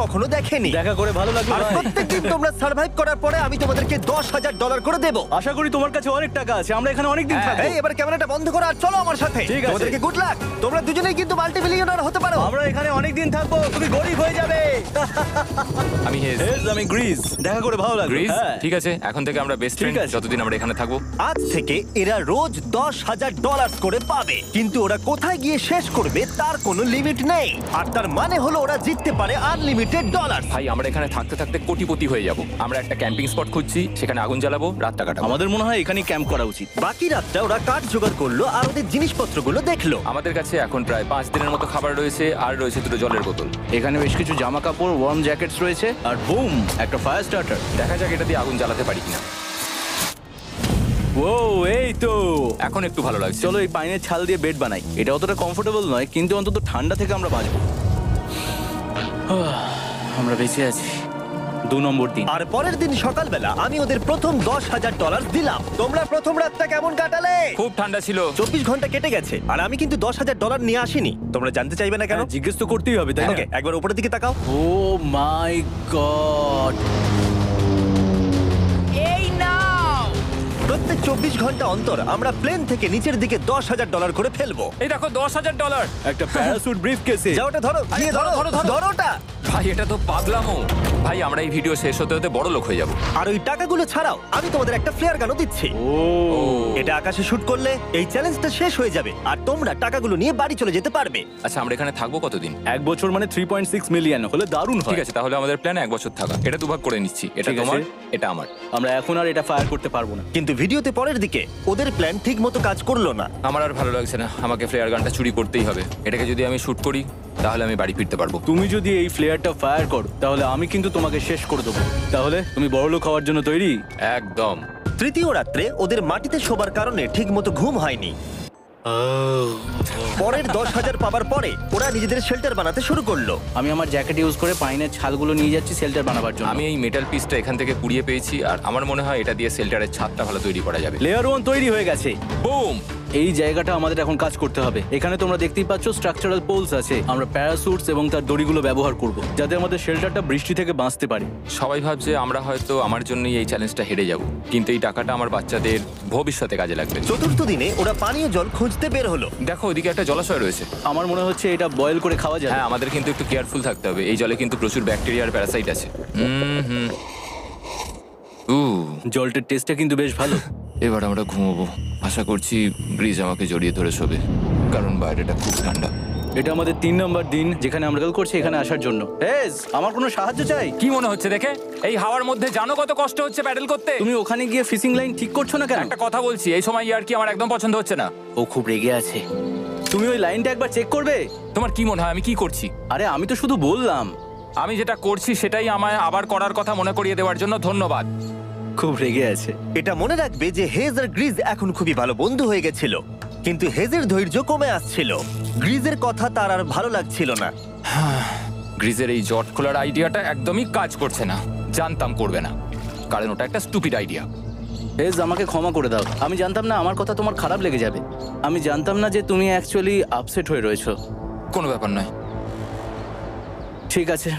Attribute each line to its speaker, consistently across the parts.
Speaker 1: কখনো দেখেনি।
Speaker 2: দেখা করে ভালো লাগলো
Speaker 1: আর
Speaker 2: ভাই।
Speaker 1: প্রত্যেকদিন তোমরা সার্ভাইভ করার পরে আমি তোমাদেরকে $10,000 করে দেবো।
Speaker 2: আশা করি তোমার কাছে অনেক টাকা আছে, আমরা এখানে অনেক দিন থাকবো।
Speaker 1: এই এবার ক্যামেরাটা বন্ধ করো আর চলো আমার সাথে।
Speaker 2: ঠিক আছে।
Speaker 1: তোমাদেরকে গুড লাক। তোমরা দুজনেই কিন্তু মাল্টিমিলিয়নার হতে পারো।
Speaker 2: আমরা এখানে অনেক দিন থাকবো, তুমি গরিব হয়ে যাবে।
Speaker 3: আমি হেজ।
Speaker 2: আমি গ্রিস, দেখা করে ভালো লাগলো।
Speaker 3: গ্রিস
Speaker 2: হ্যাঁ।
Speaker 3: ঠিক আছে, এখন থেকে আমরা বেস্ট ফ্রেন্ড
Speaker 2: আছে।
Speaker 3: যতদিন আমরা এখানে থাকবো।
Speaker 1: আজ থেকে এরা রোজ $10,000 করে পাবে, কিন্তু ওরা কোথায় গিয়ে শেষ করবে তার কোনো লিমিট নেই। আর তার মানে হলো ওরা জিততে পারে আনলিমিটেড ডলার।
Speaker 3: ভাই আমরা এখানে থাকতে থাকতে কোটিপতি হয়ে যাব। আমরা একটা ক্যাম্পিং স্পট খুঁজছি, সেখানে আগুন জ্বালাবো, রাতটা কাটাবো।
Speaker 2: আমাদের মনে হয় এখানেই ক্যাম্প করা উচিত।
Speaker 1: বাকি রাতটা ওরা কাঠ জোগাড় করলো আর ওদের জিনিসপত্রগুলো দেখলো।
Speaker 3: আমাদের কাছে এখন প্রায় 5 দিনের মতো খাবার রয়েছে, আর রয়েছে 2টো জলের বোতল।
Speaker 2: এখানে বেশ কিছু জামা কাপড়, ওয়ার্ম জ্যাকেটস রয়েছে, আর বুম, একটা ফায়ার স্টার্টার।
Speaker 3: দেখা যাক এটা দিয়ে আগুন জ্বালাতে পারি কিনা।
Speaker 2: ও এই তো,
Speaker 3: এখন একটু ভালো লাগছে।
Speaker 2: চলো এই পাইনের ছাল দিয়ে বেড বানাই। এটা অতটা কমফোর্টেবল নয়, কিন্তু অন্তত ঠান্ডা থেকে আমরা বাঁচবো। আমরা বেঁচে আছি। 2 নম্বর দিন।
Speaker 1: আর পরের দিন সকালবেলা আমি ওদের প্রথম $10,000 দিলাম। তোমরা প্রথম রাতটা কেমন কাটালে?
Speaker 3: খুব ঠান্ডা ছিল।
Speaker 1: 24 ঘন্টা কেটে গেছে আর আমি কিন্তু $10,000 নিয়ে আসিনি। তোমরা জানতে চাইবে না কেন?
Speaker 2: হ্যাঁ, জিজ্ঞেস তো করতেই হবে, তাই না?
Speaker 1: ওকে, একবার উপরের দিকে তাকাও।
Speaker 2: ও মাই গড!
Speaker 1: প্রত্যেক 24 ঘন্টা অন্তর আমরা প্লেন থেকে নিচের দিকে $10,000 করে ফেলবো।
Speaker 3: এই দেখো $10,000।
Speaker 2: একটা প্যারাসুট ব্রিফকেসে।
Speaker 1: যাও ওটা ধরো,
Speaker 3: আরে
Speaker 1: গিয়ে
Speaker 3: ধরো,
Speaker 1: ধরো,
Speaker 3: ধরো, ধরো।
Speaker 1: ধরো ওটা।
Speaker 3: ভাই এটা তো পাগলামো। ভাই আমরা এই ভিডিও শেষ হতে হতে বড় লোক হয়ে যাব।
Speaker 1: আর ওই টাকাগুলো ছাড়াও আমি তোমাদের একটা ফ্লেয়ার গানও দিচ্ছি।
Speaker 2: ও
Speaker 1: এটা আকাশে শুট করলে এই চ্যালেঞ্জটা শেষ হয়ে যাবে আর তোমরা টাকাগুলো নিয়ে বাড়ি চলে যেতে পারবে।
Speaker 3: আচ্ছা আমরা এখানে থাকবো কতদিন?
Speaker 2: 1 বছর মানে 3.6 মিলিয়ন হলে দারুণ হয়।
Speaker 3: ঠিক আছে, তাহলে আমাদের প্ল্যান 1 বছর থাকা। এটা দুভাগ করে নিচ্ছি, এটা
Speaker 2: ঠিক আছে।
Speaker 3: তোমার, এটা আমার।
Speaker 2: আমরা এখন আর এটা ফায়ার করতে পারবো না।
Speaker 1: কিন্তু ভিডিওতে পরের দিকে ওদের প্ল্যান ঠিক মতো কাজ করলো না।
Speaker 3: আমার আর ভালো লাগছে না, আমাকে ফ্লেয়ার গানটা চুরি করতেই হবে। এটাকে যদি আমি শুট করি তাহলে আমি বাড়ি ফিরতে পারবো।
Speaker 2: তুমি যদি এই ফ্লেয়ারটা ফায়ার করো তাহলে আমি কিন্তু তোমাকে শেষ করে দেবো। তাহলে তুমি বড়লোক হওয়ার জন্য তৈরি?
Speaker 3: একদম।
Speaker 1: তৃতীয় রাত্রে ওদের মাটিতে শোবার কারণে ঠিক মতো ঘুম হয়নি। পরের 10,000 পাবার পরে ওরা নিজেদের শেল্টার বানাতে শুরু করলো।
Speaker 2: আমি আমার জ্যাকেট ইউজ করে পাইনের ছালগুলো নিয়ে যাচ্ছি শেল্টার বানাবার জন্য।
Speaker 3: আমি এই মেটাল পিসটা এখান থেকে কুড়িয়ে পেয়েছি, আর আমার মনে হয় এটা দিয়ে শেল্টারের ছাদটা ভালো তৈরি করা যাবে।
Speaker 2: লেয়ার 1 তৈরি হয়ে গেছে।
Speaker 3: বুম!
Speaker 2: এই জায়গাটা আমাদের এখন কাজ করতে হবে। এখানে তোমরা দেখতেই পাচ্ছ স্ট্রাকচারাল পোলস আছে। আমরা প্যারাসুটস এবং তার দড়িগুলো ব্যবহার করব যাতে আমাদের শেল্টারটা বৃষ্টি থেকে বাঁচতে পারে।
Speaker 3: সবাই ভাবছে আমরা হয়তো আমার জন্যই এই চ্যালেঞ্জটা হেরে যাব, কিন্তু এই টাকাটা আমার বাচ্চাদের ভবিষ্যতে কাজে লাগবে।
Speaker 1: চতুর্থ দিনে ওরা পানীয় জল খুঁজতে বের হলো।
Speaker 3: দেখো ওইদিকে একটা জলাশয় রয়েছে।
Speaker 2: আমার মনে হচ্ছে এটা বয়েল করে খাওয়া যায়।
Speaker 3: হ্যাঁ, আমাদের কিন্তু একটু কেয়ারফুল থাকতে হবে। এই জলে কিন্তু প্রচুর ব্যাকটেরিয়া আর প্যারাসাইট আছে। হুম।
Speaker 2: জলটার টেস্টটা কিন্তু বেশ ভালো।
Speaker 3: এবার আমরা ঘুমোবো। আশা করছি ব্রিজ আমাকে জড়িয়ে ধরে শোবে, কারণ বাইরেটা খুব ঠান্ডা।
Speaker 2: এটা আমাদের 3 নম্বর দিন যেখানে আমরা কল করছি এখানে আসার জন্য। হেজ, আমার কোনো সাহায্য চাই?
Speaker 3: কি মনে হচ্ছে দেখে? এই হাওয়ার মধ্যে জানো কত কষ্ট হচ্ছে প্যাডেল করতে?
Speaker 2: তুমি ওখানে গিয়ে ফিশিং লাইন ঠিক করছো না কেন?
Speaker 3: একটা কথা বলছি, এই সময় ইয়ার কি আমার একদম পছন্দ হচ্ছে না।
Speaker 2: ও খুব রেগে আছে। তুমি ওই লাইনটা একবার চেক করবে?
Speaker 3: তোমার কি মনে হয় আমি কি করছি?
Speaker 2: আরে আমি তো শুধু বললাম।
Speaker 3: আমি যেটা করছি সেটাই আমায় আবার করার কথা মনে করিয়ে দেওয়ার জন্য ধন্যবাদ।
Speaker 2: খুব রেগে আছে।
Speaker 1: এটা মনে রাখবে যে হেজ আর গ্রিজ এখন খুবই ভালো বন্ধু হয়ে গেছিল, কিন্তু হেজের ধৈর্য কমে আসছিল। গ্রিজের কথা তার আর ভালো লাগছিল না।
Speaker 3: গ্রিজের এই জট খোলার আইডিয়াটা একদমই কাজ করছে না। জানতাম করবে না, কারণ ওটা একটা স্টুপিড আইডিয়া।
Speaker 2: হেজ, আমাকে ক্ষমা করে দাও। আমি জানতাম না আমার কথা তোমার খারাপ লেগে যাবে। আমি জানতাম না যে তুমি অ্যাকচুয়ালি আপসেট হয়ে রয়েছো।
Speaker 3: কোনো ব্যাপার নয়।
Speaker 2: ঠিক আছে।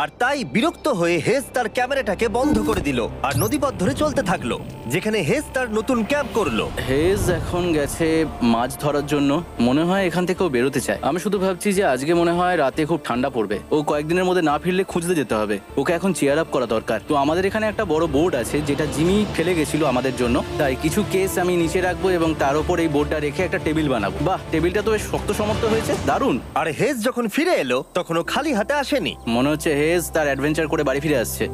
Speaker 1: আর তাই বিরক্ত হয়ে হেজ তার ক্যামেরাটাকে বন্ধ করে দিল আর নদীপথ ধরে চলতে থাকলো, যেখানে হেজ তার নতুন ক্যাম্প করলো।
Speaker 2: হেজ এখন গেছে মাছ ধরার জন্য। মনে হয় এখান থেকেও বেরোতে চায়। আমি শুধু ভাবছি যে আজকে মনে হয় রাতে খুব ঠান্ডা পড়বে। ও কয়েকদিনের মধ্যে না ফিরলে খুঁজতে যেতে হবে। ওকে এখন চেয়ার আপ করা দরকার। তো আমাদের এখানে একটা বড় বোর্ড আছে যেটা জিমি ফেলে গেছিল আমাদের জন্য। তাই কিছু কেস আমি নিচে রাখবো এবং তার উপর এই বোর্ডটা রেখে একটা টেবিল বানাবো। বাহ, টেবিলটা তো বেশ শক্ত সমর্থ হয়েছে, দারুণ।
Speaker 1: আর হেজ যখন ফিরে এলো তখন ও খালি হাতে আসেনি।
Speaker 2: মনে হচ্ছে হেজ তার অ্যাডভেঞ্চার করে বাড়ি ফিরে আসছে।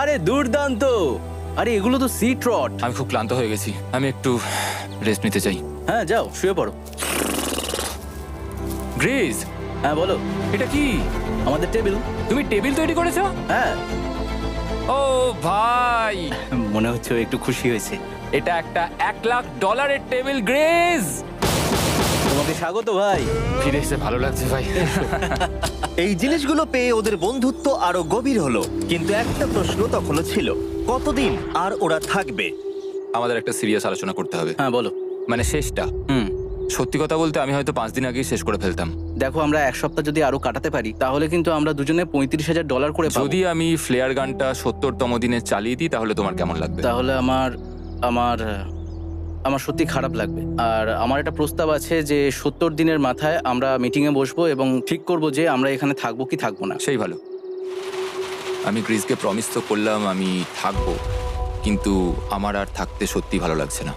Speaker 2: আরে দুর্দান্ত! আরে এগুলো তো সি ট্রট।
Speaker 3: আমি খুব ক্লান্ত হয়ে গেছি, আমি একটু রেস্ট নিতে চাই।
Speaker 2: হ্যাঁ যাও, শুয়ে পড়ো।
Speaker 3: গ্রিজ,
Speaker 2: হ্যাঁ বলো।
Speaker 3: এটা কি?
Speaker 2: আমাদের টেবিল।
Speaker 3: তুমি টেবিল তৈরি করেছো?
Speaker 2: হ্যাঁ।
Speaker 3: ও ভাই,
Speaker 2: মনে হচ্ছে ও একটু খুশি হয়েছে।
Speaker 3: এটা একটা $1,00,000 টেবিল। গ্রিজ,
Speaker 2: তোমাকে স্বাগত ভাই।
Speaker 3: ফিরে এসে ভালো লাগছে ভাই।
Speaker 1: এই জিনিসগুলো পেয়ে ওদের বন্ধুত্ব আরো গভীর হলো, কিন্তু একটা প্রশ্ন তখনও ছিল, কতদিন আর ওরা থাকবে?
Speaker 3: আমাদের একটা সিরিয়াস আলোচনা করতে হবে।
Speaker 2: হ্যাঁ বলো।
Speaker 3: মানে শেষটা। সত্যি কথা বলতে আমি হয়তো 5 দিন আগেই শেষ করে ফেলতাম।
Speaker 2: দেখো আমরা এক সপ্তাহ যদি আরো কাটাতে পারি তাহলে কিন্তু আমরা দুজনে $35,000 করে পাবো।
Speaker 3: যদি আমি ফ্লেয়ার গানটা 70তম দিনে চালিয়ে দিই তাহলে তোমার কেমন লাগবে?
Speaker 2: তাহলে আমার আমার আমার সত্যি খারাপ লাগবে। আর আমার একটা প্রস্তাব আছে যে 70 দিনের মাথায় আমরা মিটিংয়ে বসবো এবং ঠিক করব যে আমরা এখানে থাকবো কি থাকবো না।
Speaker 3: সেই ভালো। আমি গ্রিসকে প্রমিস তো করলাম আমি থাকবো, কিন্তু আমার আর থাকতে সত্যি ভালো লাগছে না।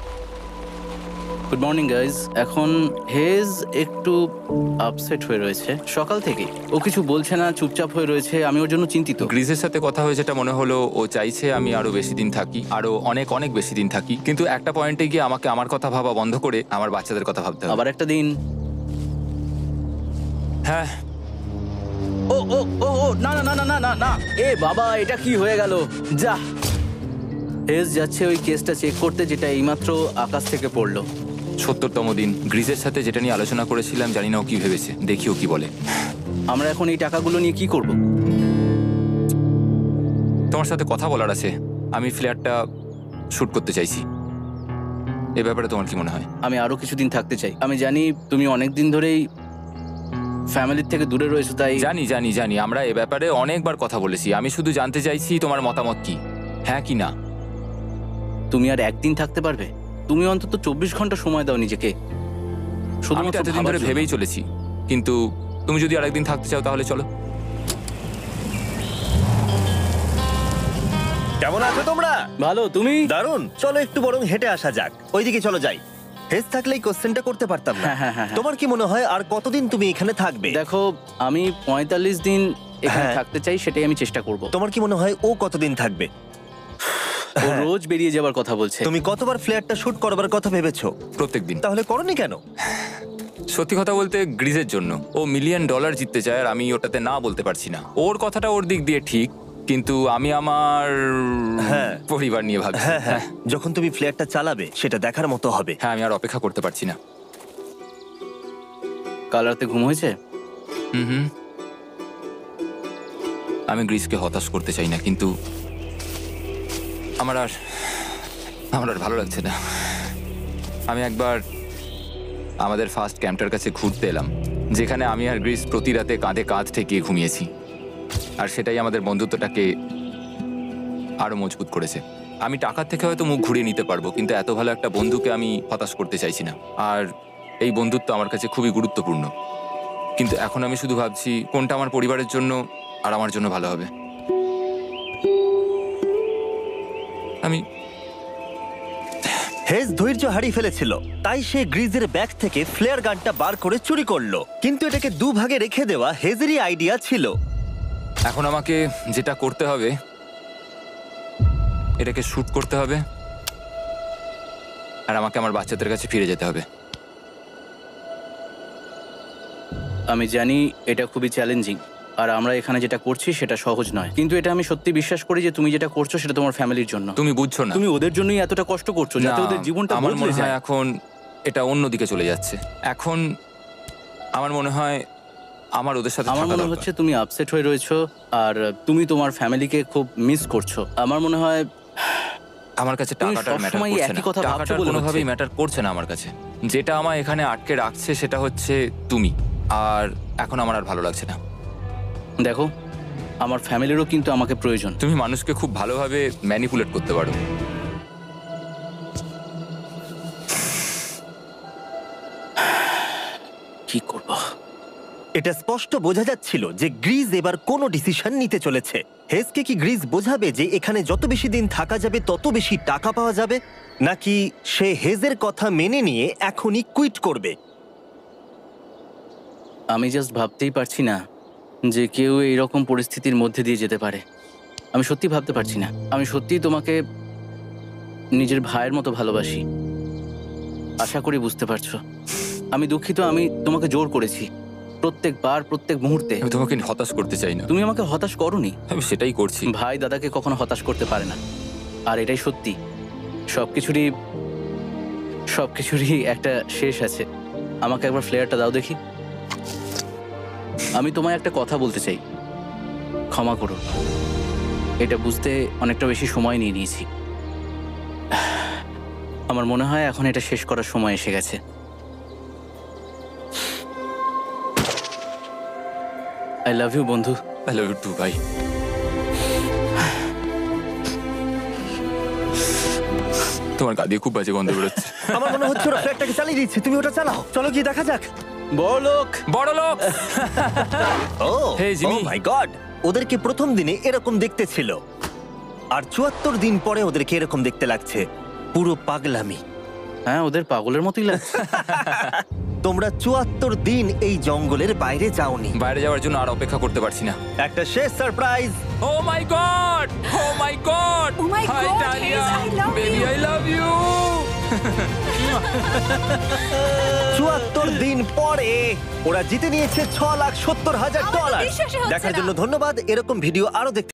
Speaker 2: Good morning guys. এখন হেজ একটু আপসেট হয়ে রয়েছে সকাল থেকে। ও কিছু বলছে না, চুপচাপ হয়ে রয়েছে। আমি ওর জন্য চিন্তিত।
Speaker 3: গ্রিসের সাথে কথা হয়ে যেটা মনে হলো, ও চাইছে আমি আরো বেশি দিন থাকি, আরো অনেক অনেক বেশি দিন থাকি, কিন্তু একটা পয়েন্টে গিয়ে আমাকে আমার কথা ভাবা বন্ধ করে আমার বাচ্চাদের কথা ভাবতে হবে।
Speaker 2: আবার একটা দিন।
Speaker 3: হ্যাঁ,
Speaker 2: ও ও ও ও না না না না না না না, এ বাবা, এটা কি হয়ে গেল? যা, হেজ যাচ্ছে ওই কেসটা চেক করতে যেটা এইমাত্র আকাশ থেকে পড়লো।
Speaker 3: 70তম দিন। গ্রিসের সাথে যেটা নিয়ে আলোচনা করেছিলাম, জানি না ও কি ভেবেছে, দেখি ও কি বলে।
Speaker 2: আমরা এখন এই টাকাগুলো নিয়ে কি করব?
Speaker 3: তোমার সাথে কথা বলার আছে। আমি ফ্ল্যাটটা শুট করতে চাইছি। এ ব্যাপারে তোমার কি মনে হয়?
Speaker 2: আমি আরো কিছুদিন থাকতে চাই। আমি জানি তুমি অনেক দিন ধরেই ফ্যামিলির থেকে দূরে রয়েছো, তাই
Speaker 3: জানি জানি জানি, আমরা এ ব্যাপারে অনেকবার কথা বলেছি। আমি শুধু জানতে চাইছি তোমার মতামত কি, হ্যাঁ কি না।
Speaker 2: তুমি আর একদিন থাকতে পারবে? তুমি অন্তত 24 ঘন্টা সময় দাও নিজেকে।
Speaker 3: আমি তো
Speaker 2: শুধুমাত্র
Speaker 3: এতদিন
Speaker 2: ভাবার
Speaker 3: ধরে
Speaker 2: জন্য।
Speaker 3: ভেবেই চলেছি, কিন্তু তুমি যদি আরেকদিন থাকতে চাও তাহলে চলো।
Speaker 1: কেমন আছো তোমরা?
Speaker 2: ভালো, তুমি?
Speaker 1: দারুণ। চলো একটু বরং হেঁটে আসা যাক, ওইদিকে চলো যাই। হেজ থাকলে এই কোশ্চেনটা করতে পারতাম না।
Speaker 2: হ্যাঁ।
Speaker 1: তোমার কি মনে হয় আর কতদিন তুমি এখানে থাকবে?
Speaker 2: দেখো, আমি 45 দিন এখানে
Speaker 1: হ্যাঁ।
Speaker 2: থাকতে চাই, সেটাই আমি চেষ্টা করব।
Speaker 1: তোমার কি মনে হয় ও কতদিন থাকবে?
Speaker 2: ও রোজ বেরিয়ে যাবার কথা বলছে।
Speaker 1: তুমি কতবার ফ্ল্যাটটা শুট করবার কথা ভেবেছো?
Speaker 3: প্রত্যেকদিন।
Speaker 1: তাহলে করনি কেন?
Speaker 3: সত্যি কথা বলতে গ্রিজের জন্য। ও $1 মিলিয়ন জিততে চায় আর আমি ওটাতে না বলতে পারছি না। ওর কথাটা ওর দিক দিয়ে ঠিক, কিন্তু আমি আমার
Speaker 1: হ্যাঁ।
Speaker 3: পরিবার নিয়ে ভাবছি।
Speaker 1: হ্যাঁ, যখন তুমি ফ্ল্যাটটা চালাবে সেটা দেখার মতো হবে।
Speaker 3: হ্যাঁ, আমি আর অপেক্ষা করতে পারছি না।
Speaker 2: কাল রাতে ঘুম হয়েছে?
Speaker 3: হুম। আমি গ্রিসকে হতাশ করতে চাই না, কিন্তু আমার আর ভালো লাগছে না। আমি একবার আমাদের ফার্স্ট ক্যাম্পটার কাছে ঘুরতে এলাম, যেখানে আমি আর গ্রিস প্রতি রাতে কাঁধে কাঁধ ঠেকিয়ে ঘুমিয়েছি, আর সেটাই আমাদের বন্ধুত্বটাকে আরো মজবুত করেছে। আমি টাকার থেকে হয়তো মুখ ঘুরিয়ে নিতে পারবো, কিন্তু এত ভালো একটা বন্ধুকে আমি হতাশ করতে চাইছি না। আর এই বন্ধুত্ব আমার কাছে খুবই গুরুত্বপূর্ণ, কিন্তু এখন আমি শুধু ভাবছি কোনটা আমার পরিবারের জন্য আর আমার জন্য ভালো হবে। আমি
Speaker 1: হেজ ধৈর্য হারিয়ে ফেলেছিল, তাই সে গ্রিজের ব্যাগ থেকে ফ্লেয়ার গানটা বার করে চুরি করলো। কিন্তু এটাকে দুভাগে রেখে দেওয়া হেজেরই আইডিয়া ছিল।
Speaker 3: এখন আমাকে যেটা করতে হবে, এটাকে শুট করতে হবে, আর আমাকে আমার বাচ্চাদের কাছে ফিরে যেতে হবে।
Speaker 2: আমি জানি এটা খুবই চ্যালেঞ্জিং, আর আমরা এখানে যেটা করছি সেটা সহজ নয়, কিন্তু এটা আমি সত্যি বিশ্বাস করি যে তুমি যেটা করছো সেটা তোমার ফ্যামিলির জন্য।
Speaker 3: তুমি বুঝছো না,
Speaker 2: তুমি ওদের জন্যই এতটা কষ্ট করছো যাতে
Speaker 3: না,
Speaker 2: ওদের জীবনটা
Speaker 3: আমার
Speaker 2: বদলে
Speaker 3: মনে
Speaker 2: যায়।
Speaker 3: হয় এখন এটা অন্যদিকে চলে যাচ্ছে। এখন আমার মনে হয় আমার ওদের সাথে
Speaker 2: আমার
Speaker 3: থাকা
Speaker 2: মনে
Speaker 3: দরকার।
Speaker 2: হচ্ছে তুমি আপসেট হয়ে রয়েছো আর তুমি তোমার ফ্যামিলিকে খুব মিস করছো। আমার মনে হয়
Speaker 3: আমার কাছে
Speaker 2: তুমি
Speaker 3: টাকাটার ম্যাটার
Speaker 2: সবসময়
Speaker 3: করছে
Speaker 2: একই
Speaker 3: না।
Speaker 2: কথা ভাবছো
Speaker 3: টাকাটার
Speaker 2: বলে
Speaker 3: কোনোভাবেই
Speaker 2: হচ্ছে।
Speaker 3: ম্যাটার করছে না আমার কাছে। যেটা আমায় এখানে আটকে রাখছে সেটা হচ্ছে তুমি, আর এখন আমার আর ভালো লাগছে না।
Speaker 2: দেখো, আমার ফ্যামিলিরও কিন্তু আমাকে প্রয়োজন।
Speaker 3: তুমি মানুষকে খুব ভালোভাবে ম্যানিপুলেট করতে পারো।
Speaker 2: কি করব?
Speaker 1: এটা স্পষ্ট বোঝা যাচ্ছিল যে গ্রিজ এবার কোনো ডিসিশন নিতে চলেছে। হেজকে কি গ্রিজ বোঝাবে যে এখানে যত বেশি দিন থাকা যাবে তত বেশি টাকা পাওয়া যাবে, নাকি সে হেজের কথা মেনে নিয়ে এখনই কুইট করবে?
Speaker 2: আমি জাস্ট ভাবতেই পারছি না যে কেউ এইরকম পরিস্থিতির মধ্যে দিয়ে যেতে পারে। আমি সত্যি ভাবতে পারছি না। আমি সত্যিই তোমাকে নিজের ভাইয়ের মতো ভালোবাসি। আশা করি বুঝতে পারছো। আমি দুঃখিত, আমি তোমাকে জোর করেছি প্রত্যেকবার, প্রত্যেক মুহূর্তে।
Speaker 3: আমি তোমাকে হতাশ করতে চাই না,
Speaker 2: তুমি আমাকে হতাশ করোনি।
Speaker 3: আমি সেটাই করছি।
Speaker 2: ভাই দাদাকে কখনো হতাশ করতে পারে না, আর এটাই সত্যি। সবকিছুরই একটা শেষ আছে। আমাকে একবার ফ্লেয়ারটা দাও দেখি। আমি তোমায় একটা কথা বলতে চাই, ক্ষমা করো। এটা বুঝতে অনেকটা বেশি সময় নিয়ে নিয়েছি। আমার মনে হয় এখন এটা শেষ করার সময় এসে গেছে। আই লাভ ইউ বন্ধু।
Speaker 3: আই লাভ ইউ টু ভাই। তোমার গা দিয়ে খুব বাজে গন্ধ বেরোচ্ছে।
Speaker 1: আমার মনে হচ্ছে ওরা ফ্ল্যাটটাকে চালিয়ে দিচ্ছে, তুমি ওটা চালাও। চলো গিয়ে দেখা যাক।
Speaker 2: বড়লোক।
Speaker 3: বড় লোক।
Speaker 1: ও
Speaker 3: Hey, Jimmy.
Speaker 1: মাই গড, ওদেরকে প্রথম দিনে এরকম দেখতে ছিল, আর ৭৪ দিন পরে ওদেরকে এরকম দেখতে লাগছে। পুরো পাগলামি।
Speaker 2: হ্যাঁ, ওদের পাগলের মতোই লাগছে।
Speaker 1: তোমরা ৭৪ দিন এই জঙ্গলের বাইরে যাওনি।
Speaker 3: বাইরে যাওয়ার জন্য আর অপেক্ষা করতে পারছি না।
Speaker 1: একটা শেষ surprise.
Speaker 3: Oh my God, oh my God,
Speaker 4: Oh my
Speaker 3: hi
Speaker 4: God,
Speaker 3: টালিয়া,
Speaker 4: Hayes, I love
Speaker 3: baby
Speaker 4: you.
Speaker 3: I love you.
Speaker 1: ৭৪ দিন পরে ওরা জিতে নিয়েছে $৬,৭০,০০০।
Speaker 4: আমার তো বিশ্বাসই হচ্ছে
Speaker 1: দেখার
Speaker 4: না।
Speaker 1: জন্য ধন্যবাদ। এরকম ভিডিও আরো দেখতে